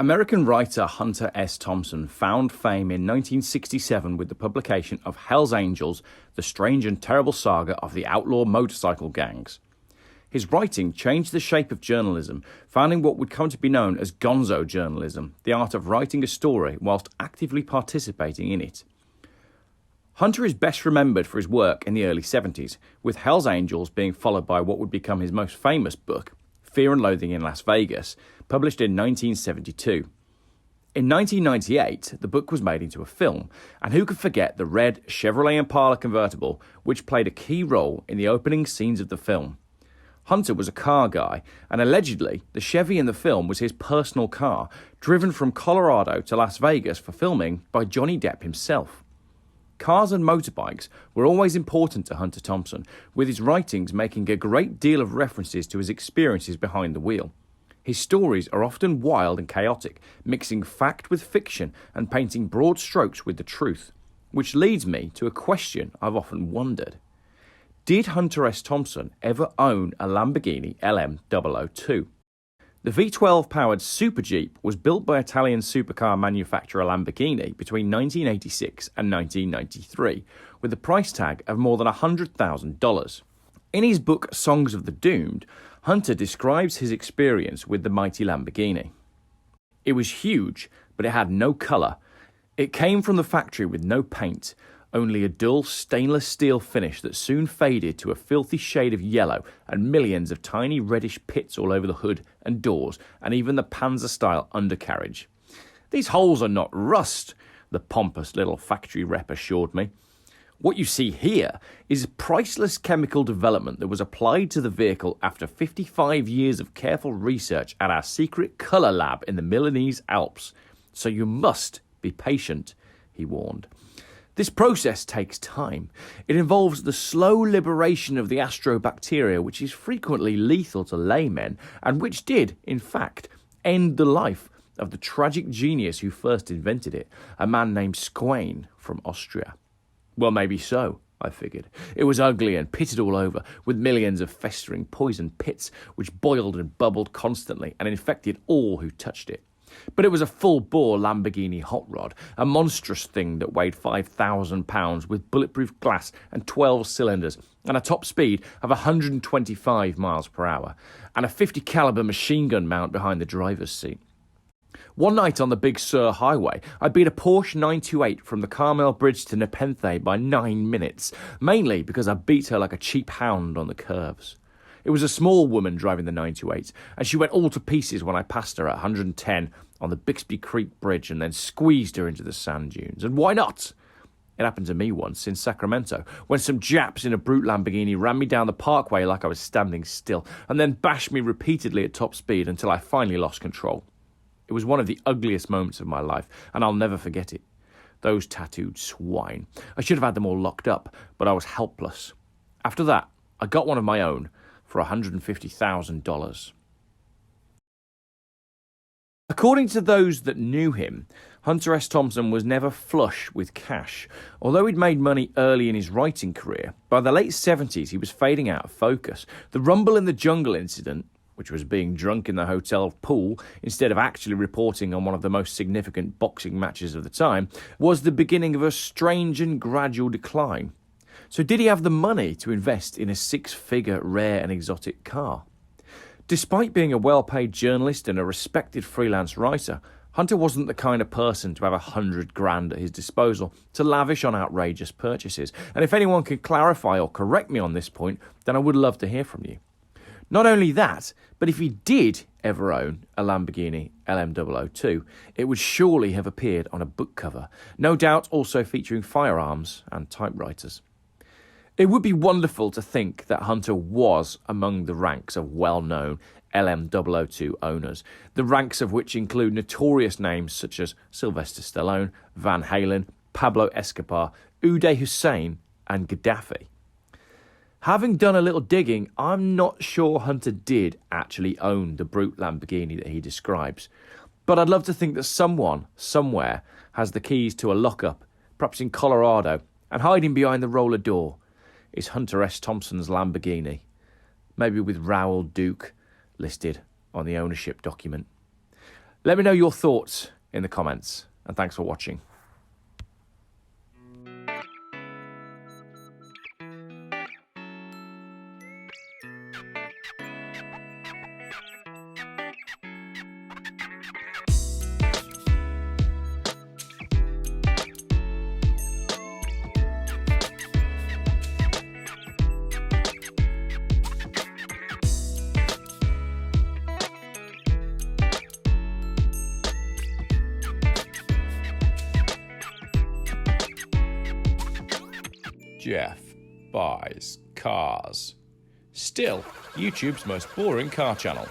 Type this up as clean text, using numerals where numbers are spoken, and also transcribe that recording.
American writer Hunter S. Thompson found fame in 1967 with the publication of Hell's Angels, The Strange and Terrible Saga of the Outlaw Motorcycle Gangs. His writing changed the shape of journalism, founding what would come to be known as gonzo journalism, the art of writing a story whilst actively participating in it. Hunter is best remembered for his work in the early 70s, with Hell's Angels being followed by what would become his most famous book, Fear and Loathing in Las Vegas, published in 1972. In 1998, the book was made into a film, and who could forget the red Chevrolet Impala convertible, which played a key role in the opening scenes of the film. Hunter was a car guy, and allegedly, the Chevy in the film was his personal car, driven from Colorado to Las Vegas for filming by Johnny Depp himself. Cars and motorbikes were always important to Hunter Thompson, with his writings making a great deal of references to his experiences behind the wheel. His stories are often wild and chaotic, mixing fact with fiction and painting broad strokes with the truth, which leads me to a question I've often wondered. Did Hunter S. Thompson ever own a Lamborghini LM002? The V12-powered Super Jeep was built by Italian supercar manufacturer Lamborghini between 1986 and 1993, with a price tag of more than $100,000. In his book Songs of the Doomed, Hunter describes his experience with the mighty Lamborghini. It was huge, but it had no colour. It came from the factory with no paint, only a dull stainless steel finish that soon faded to a filthy shade of yellow and millions of tiny reddish pits all over the hood and doors and even the Panzer-style undercarriage. "These holes are not rust," the pompous little factory rep assured me. What you see here is priceless chemical development that was applied to the vehicle after 55 years of careful research at our secret colour lab in the Milanese Alps. So you must be patient, he warned. This process takes time. It involves the slow liberation of the astrobacteria, which is frequently lethal to laymen, and which did, in fact, end the life of the tragic genius who first invented it, a man named Squain from Austria. Well, maybe so, I figured. It was ugly and pitted all over, with millions of festering poison pits which boiled and bubbled constantly and infected all who touched it. But it was a full-bore Lamborghini hot rod, a monstrous thing that weighed 5,000 pounds with bulletproof glass and 12 cylinders and a top speed of 125 miles per hour and a 50 caliber machine gun mount behind the driver's seat. One night on the Big Sur Highway, I beat a Porsche 928 from the Carmel Bridge to Nepenthe by 9 minutes, mainly because I beat her like a cheap hound on the curves. It was a small woman driving the 928, and she went all to pieces when I passed her at 110 on the Bixby Creek Bridge and then squeezed her into the sand dunes. And why not? It happened to me once in Sacramento, when some Japs in a brute Lamborghini ran me down the parkway like I was standing still, and then bashed me repeatedly at top speed until I finally lost control. It was one of the ugliest moments of my life, and I'll never forget it. Those tattooed swine. I should have had them all locked up, but I was helpless. After that, I got one of my own for $150,000. According to those that knew him, Hunter S. Thompson was never flush with cash. Although he'd made money early in his writing career, by the late 70s he was fading out of focus. The Rumble in the Jungle incident, which was being drunk in the hotel pool instead of actually reporting on one of the most significant boxing matches of the time, was the beginning of a strange and gradual decline. So did he have the money to invest in a 6-figure rare and exotic car? Despite being a well-paid journalist and a respected freelance writer, Hunter wasn't the kind of person to have $100,000 at his disposal to lavish on outrageous purchases. And if anyone can clarify or correct me on this point, then I would love to hear from you. Not only that, but if he did ever own a Lamborghini LM002, it would surely have appeared on a book cover, no doubt also featuring firearms and typewriters. It would be wonderful to think that Hunter was among the ranks of well-known LM002 owners, the ranks of which include notorious names such as Sylvester Stallone, Van Halen, Pablo Escobar, Uday Hussein and Gadaffi. Having done a little digging, I'm not sure Hunter did actually own the brute Lamborghini that he describes, but I'd love to think that someone, somewhere, has the keys to a lockup, perhaps in Colorado, and hiding behind the roller door is Hunter S. Thompson's Lamborghini, maybe with Raoul Duke listed on the ownership document. Let me know your thoughts in the comments, and thanks for watching. Geoff buys cars. Still YouTube's most boring car channel.